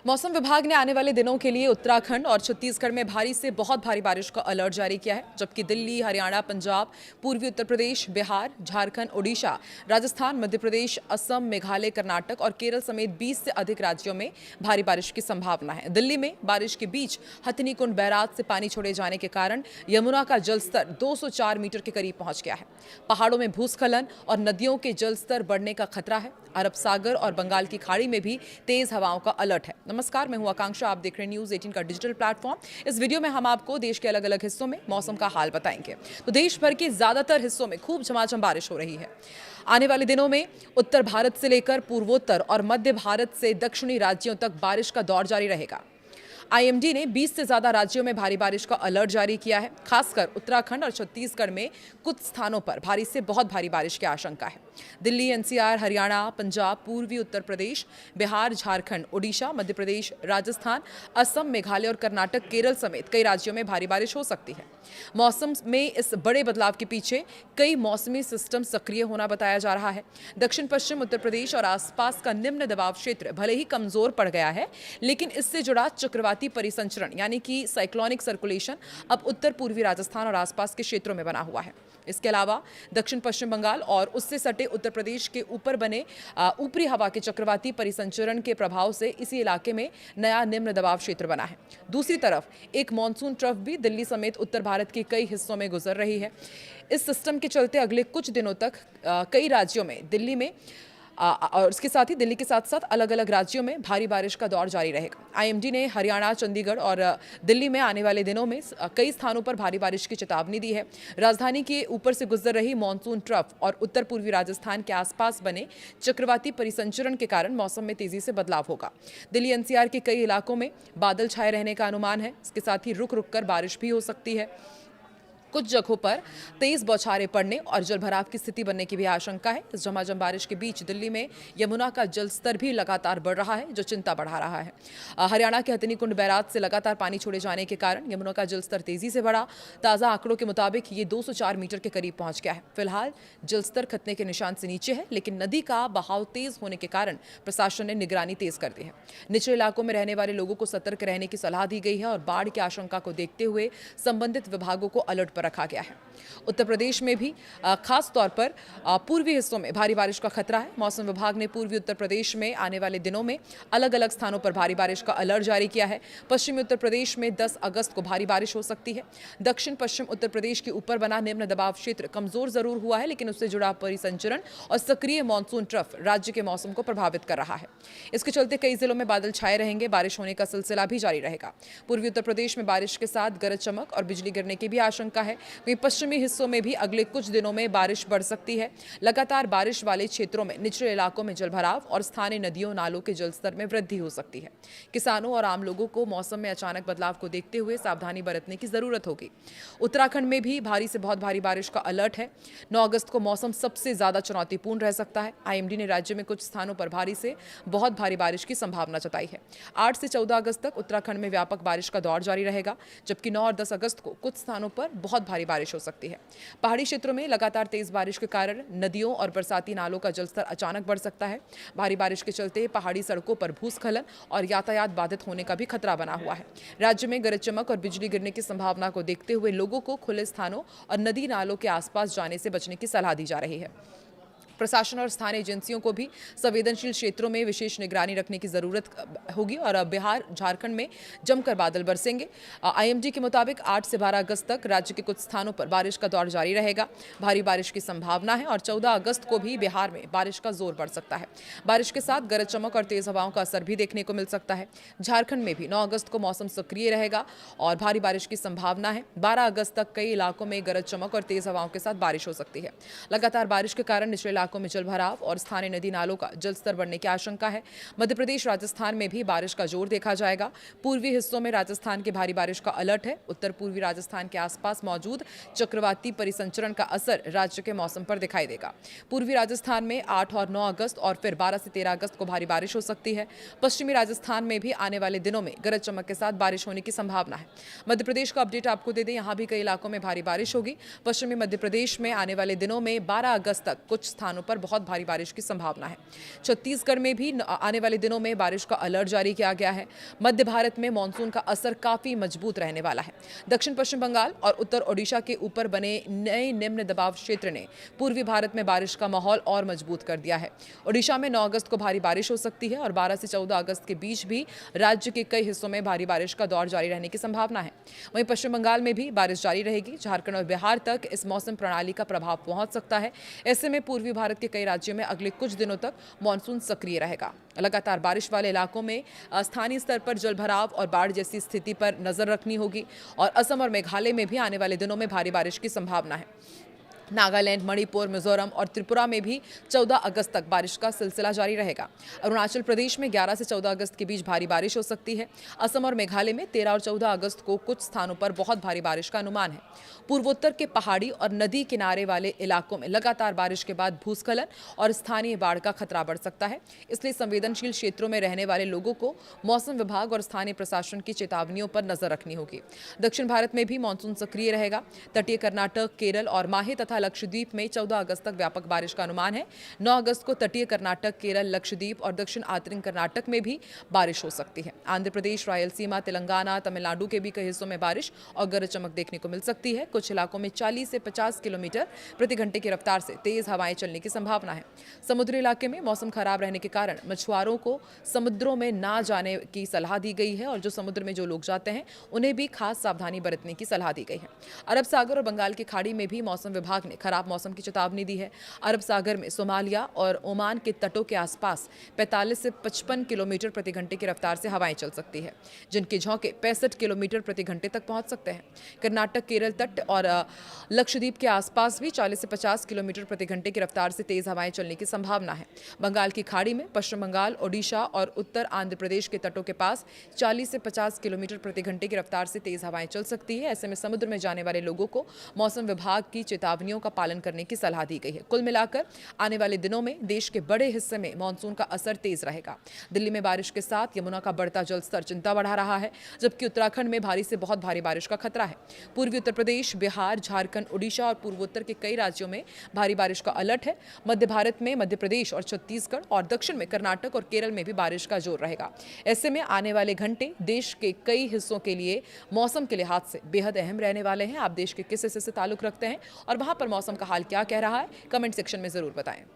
मौसम विभाग ने आने वाले दिनों के लिए उत्तराखंड और छत्तीसगढ़ में भारी से बहुत भारी बारिश का अलर्ट जारी किया है, जबकि दिल्ली, हरियाणा, पंजाब, पूर्वी उत्तर प्रदेश, बिहार, झारखंड, ओडिशा, राजस्थान, मध्य प्रदेश, असम, मेघालय, कर्नाटक और केरल समेत 20 से अधिक राज्यों में भारी बारिश की संभावना है। दिल्ली में बारिश के बीच हथनीकुंड बैराज से पानी छोड़े जाने के कारण यमुना का जलस्तर 204 मीटर के करीब पहुंच गया है। पहाड़ों में भूस्खलन और नदियों के जलस्तर बढ़ने का खतरा है। अरब सागर और बंगाल की खाड़ी में भी तेज हवाओं का अलर्ट है। नमस्कार, मैं हूं आकांक्षा, आप देख रहे हैं न्यूज़ 18 का डिजिटल प्लेटफॉर्म। इस वीडियो में हम आपको देश के अलग अलग हिस्सों में मौसम का हाल बताएंगे। तो देश भर के ज्यादातर हिस्सों में खूब झमाझम बारिश हो रही है। आने वाले दिनों में उत्तर भारत से लेकर पूर्वोत्तर और मध्य भारत से दक्षिणी राज्यों तक बारिश का दौर जारी रहेगा। आईएमडी ने 20 से ज्यादा राज्यों में भारी बारिश का अलर्ट जारी किया है। खासकर उत्तराखंड और छत्तीसगढ़ में कुछ स्थानों पर भारी से बहुत भारी बारिश की आशंका है। दिल्ली, एनसीआर, हरियाणा, पंजाब, पूर्वी उत्तर प्रदेश, बिहार, झारखंड, ओडिशा, मध्य प्रदेश, राजस्थान, असम, मेघालय और कर्नाटक, केरल समेत कई राज्यों में भारी बारिश हो सकती है। मौसम में इस बड़े बदलाव के पीछे कई मौसमी सिस्टम सक्रिय होना बताया जा रहा है। दक्षिण पश्चिम उत्तर प्रदेश और आसपास का निम्न दबाव क्षेत्र भले ही कमजोर पड़ गया है, लेकिन इससे जुड़ा चक्रवाती परिसंचरण यानी कि साइक्लोनिक सर्कुलेशन अब उत्तर पूर्वी राजस्थान और आसपास के क्षेत्रों में बना हुआ है। इसके अलावा दक्षिण पश्चिम बंगाल और उससे सटे उत्तर प्रदेश के ऊपर बने ऊपरी हवा के चक्रवाती परिसंचरण के प्रभाव से इसी इलाके में नया निम्न दबाव क्षेत्र बना है। दूसरी तरफ एक मानसून ट्रफ भी दिल्ली समेत उत्तर भारत के कई हिस्सों में गुजर रही है। इस सिस्टम के चलते अगले कुछ दिनों तक कई राज्यों में दिल्ली में और इसके साथ ही दिल्ली के साथ साथ अलग अलग राज्यों में भारी बारिश का दौर जारी रहेगा। आईएमडी ने हरियाणा, चंडीगढ़ और दिल्ली में आने वाले दिनों में कई स्थानों पर भारी बारिश की चेतावनी दी है। राजधानी के ऊपर से गुजर रही मानसून ट्रफ और उत्तर पूर्वी राजस्थान के आसपास बने चक्रवाती परिसंचरण के कारण मौसम में तेजी से बदलाव होगा। दिल्ली एनसीआर के कई इलाकों में बादल छाए रहने का अनुमान है। इसके साथ ही रुक रुक कर बारिश भी हो सकती है। कुछ जगहों पर तेज बौछारें पड़ने और जलभराव की स्थिति बनने की भी आशंका है। इस झमाझम बारिश के बीच दिल्ली में यमुना का जलस्तर भी लगातार बढ़ रहा है, जो चिंता बढ़ा रहा है। हरियाणा के हथनीकुंड बैराज से लगातार पानी छोड़े जाने के कारण यमुना का जलस्तर तेजी से बढ़ा। ताज़ा आंकड़ों के मुताबिक ये 204 मीटर के करीब पहुंच गया है। फिलहाल जलस्तर खतरे के निशान से नीचे है, लेकिन नदी का बहाव तेज होने के कारण प्रशासन ने निगरानी तेज कर दी है। निचले इलाकों में रहने वाले लोगों को सतर्क रहने की सलाह दी गई है और बाढ़ की आशंका को देखते हुए संबंधित विभागों को अलर्ट पर रखा गया है। उत्तर प्रदेश में भी खास तौर पर पूर्वी हिस्सों में भारी बारिश का खतरा है। मौसम विभाग ने पूर्वी उत्तर प्रदेश में आने वाले दिनों में अलग अलग स्थानों पर भारी बारिश का अलर्ट जारी किया है। पश्चिमी उत्तर प्रदेश में 10 अगस्त को भारी बारिश हो सकती है। दक्षिण पश्चिम उत्तर प्रदेश के ऊपर बना निम्न दबाव क्षेत्र कमजोर जरूर हुआ है, लेकिन उससे जुड़ा परिसंचरण और सक्रिय मानसून ट्रफ राज्य के मौसम को प्रभावित कर रहा है। इसके चलते कई जिलों में बादल छाए रहेंगे। बारिश होने का सिलसिला भी जारी रहेगा। पूर्वी उत्तर प्रदेश में बारिश के साथ गरज चमक और बिजली गिरने की भी आशंका है। पश्चिमी हिस्सों में भी अगले कुछ दिनों में बारिश बढ़ सकती है। लगातार बारिश वाले क्षेत्रों में निचले इलाकों में जलभराव और स्थानीय नदियों नालों के जलस्तर में वृद्धि हो सकती है। किसानों और आम लोगों को मौसम में अचानक बदलाव को देखते हुए सावधानी बरतने की जरूरत होगी। उत्तराखंड में भी भारी से बहुत भारी बारिश का अलर्ट है। 9 अगस्त को मौसम सबसे ज्यादा चुनौतीपूर्ण रह सकता है। आईएमडी ने राज्य में कुछ स्थानों पर भारी से बहुत भारी बारिश की संभावना जताई है। 8 से 14 अगस्त तक उत्तराखंड में व्यापक बारिश का दौर जारी रहेगा, जबकि 9 और 10 अगस्त को कुछ स्थानों पर बहुत भारी बारिश हो सकती है। पहाड़ी क्षेत्रों में लगातार तेज बारिश के कारण नदियों और बरसाती नालों का जलस्तर अचानक बढ़ सकता है। भारी बारिश के चलते पहाड़ी सड़कों पर भूस्खलन और यातायात बाधित होने का भी खतरा बना हुआ है। राज्य में गरज चमक और बिजली गिरने की संभावना को देखते हुए लोगों को खुले स्थानों और नदी नालों के आसपास जाने से बचने की सलाह दी जा रही है। प्रशासन और स्थानीय एजेंसियों को भी संवेदनशील क्षेत्रों में विशेष निगरानी रखने की जरूरत होगी और बिहार, झारखंड में जमकर बादल बरसेंगे। आईएमडी के मुताबिक 8 से 12 अगस्त तक राज्य के कुछ स्थानों पर बारिश का दौर जारी रहेगा। भारी बारिश की संभावना है और 14 अगस्त को भी बिहार में बारिश का जोर बढ़ सकता है। बारिश के साथ गरज चमक और तेज हवाओं का असर भी देखने को मिल सकता है। झारखंड में भी 9 अगस्त को मौसम सक्रिय रहेगा और भारी बारिश की संभावना है। 12 अगस्त तक कई इलाकों में गरज चमक और तेज हवाओं के साथ बारिश हो सकती है। लगातार बारिश के कारण निचले इलाकों में जलभराव और स्थानीय नदी नालों का जलस्तर बढ़ने की आशंका है। मध्य प्रदेश, राजस्थान में भी बारिश का जोर देखा जाएगा। पूर्वी हिस्सों में राजस्थान के भारी बारिश का अलर्ट है। उत्तर पूर्वी राजस्थान के आसपास मौजूद चक्रवाती परिसंचरण का असर राज्य के मौसम पर दिखाई देगा। पूर्वी राजस्थान में 8 और 9 अगस्त और फिर 12 से 13 अगस्त को भारी बारिश हो सकती है। पश्चिमी राजस्थान में भी आने वाले दिनों में गरज चमक के साथ बारिश होने की संभावना है। मध्य प्रदेश का अपडेट आपको दे दें, यहां भी कई इलाकों में भारी बारिश होगी। पश्चिमी मध्य प्रदेश में आने वाले दिनों में 12 अगस्त तक कुछ स्थानों स्थानों पर बहुत भारी बारिश की संभावना है। छत्तीसगढ़ में भी आने वाले दिनों में बारिश का अलर्ट जारी किया गया है। मध्य भारत में मानसून का असर काफी मजबूत रहने वाला है। दक्षिण पश्चिम बंगाल और उत्तर ओडिशा के ऊपर बने नए निम्न दबाव क्षेत्र ने पूर्वी भारत में बारिश का माहौल और मजबूत कर दिया है। ओडिशा में 9 अगस्त को भारी बारिश हो सकती है और 12 से 14 अगस्त के बीच भी राज्य के कई हिस्सों में भारी बारिश का दौर जारी रहने की संभावना है। वहीं पश्चिम बंगाल में भी बारिश जारी रहेगी। झारखंड और बिहार तक इस मौसम प्रणाली का प्रभाव पहुंच सकता है। ऐसे में पूर्वी भारत के कई राज्यों में अगले कुछ दिनों तक मानसून सक्रिय रहेगा। लगातार बारिश वाले इलाकों में स्थानीय स्तर पर जलभराव और बाढ़ जैसी स्थिति पर नजर रखनी होगी और असम और मेघालय में भी आने वाले दिनों में भारी बारिश की संभावना है। नागालैंड, मणिपुर, मिजोरम और त्रिपुरा में भी 14 अगस्त तक बारिश का सिलसिला जारी रहेगा। अरुणाचल प्रदेश में 11 से 14 अगस्त के बीच भारी बारिश हो सकती है। असम और मेघालय में 13 और 14 अगस्त को कुछ स्थानों पर बहुत भारी बारिश का अनुमान है। पूर्वोत्तर के पहाड़ी और नदी किनारे वाले इलाकों में लगातार बारिश के बाद भूस्खलन और स्थानीय बाढ़ का खतरा बढ़ सकता है। इसलिए संवेदनशील क्षेत्रों में रहने वाले लोगों को मौसम विभाग और स्थानीय प्रशासन की चेतावनियों पर नजर रखनी होगी। दक्षिण भारत में भी मानसून सक्रिय रहेगा। तटीय कर्नाटक, केरल और माहे तथा लक्षद्वीप में 14 अगस्त तक व्यापक बारिश का अनुमान है। 9 अगस्त को तटीय कर्नाटक, केरल, लक्षद्वीप और दक्षिण आंतरिक कर्नाटक में भी बारिश हो सकती है। आंध्र प्रदेश, रायलसीमा, तेलंगाना, तमिलनाडु के भी कई हिस्सों में बारिश और गरज चमक देखने को मिल सकती है। कुछ इलाकों में 40 से 50 किलोमीटर प्रति घंटे की रफ्तार से तेज हवाएं चलने की संभावना है। समुद्री इलाके में मौसम खराब रहने के कारण मछुआरों को समुद्रों में ना जाने की सलाह दी गई है और जो समुद्र में जो लोग जाते हैं उन्हें भी खास सावधानी बरतने की सलाह दी गई है। अरब सागर और बंगाल की खाड़ी में भी मौसम विभाग ने खराब मौसम की चेतावनी दी है। अरब सागर में सोमालिया और ओमान के तटों के आसपास 45 से 55 किलोमीटर प्रति घंटे की रफ्तार से हवाएं चल सकती है, जिनके झोंके 65 किलोमीटर प्रति घंटे तक पहुंच सकते हैं। कर्नाटक, केरल तट और लक्षद्वीप के आसपास भी 40 से 50 किलोमीटर प्रति घंटे की रफ्तार से तेज हवाएं चलने की संभावना है। बंगाल की खाड़ी में पश्चिम बंगाल, ओडिशा और उत्तर आंध्र प्रदेश के तटों के पास 40 से 50 किलोमीटर प्रति घंटे की रफ्तार से तेज हवाएं चल सकती है। ऐसे में समुद्र में जाने वाले लोगों को मौसम विभाग की चेतावनियों का पालन करने की सलाह दी गई है। कुल मिलाकर आने वाले दिनों में देश के बड़े हिस्से में मानसून का असर तेज रहेगा। दिल्ली में बारिश के साथ यमुना का बढ़ता जलस्तर चिंता बढ़ा रहा है, जबकि उत्तराखंड में भारी से बहुत भारी बारिश का खतरा है। पूर्वी उत्तर प्रदेश, बिहार, झारखंड, ओडिशा और पूर्वोत्तर के कई राज्यों में भारी बारिश का अलर्ट है। मध्य भारत में मध्य प्रदेश और छत्तीसगढ़ और दक्षिण में कर्नाटक और केरल में भी बारिश का जोर रहेगा। ऐसे में आने वाले घंटे देश के कई हिस्सों के लिए मौसम के लिहाज से बेहद अहम रहने वाले हैं। आप देश के किस हिस्से से ताल्लुक रखते हैं और वहां पर मौसम का हाल क्या कह रहा है, कमेंट सेक्शन में जरूर बताएं।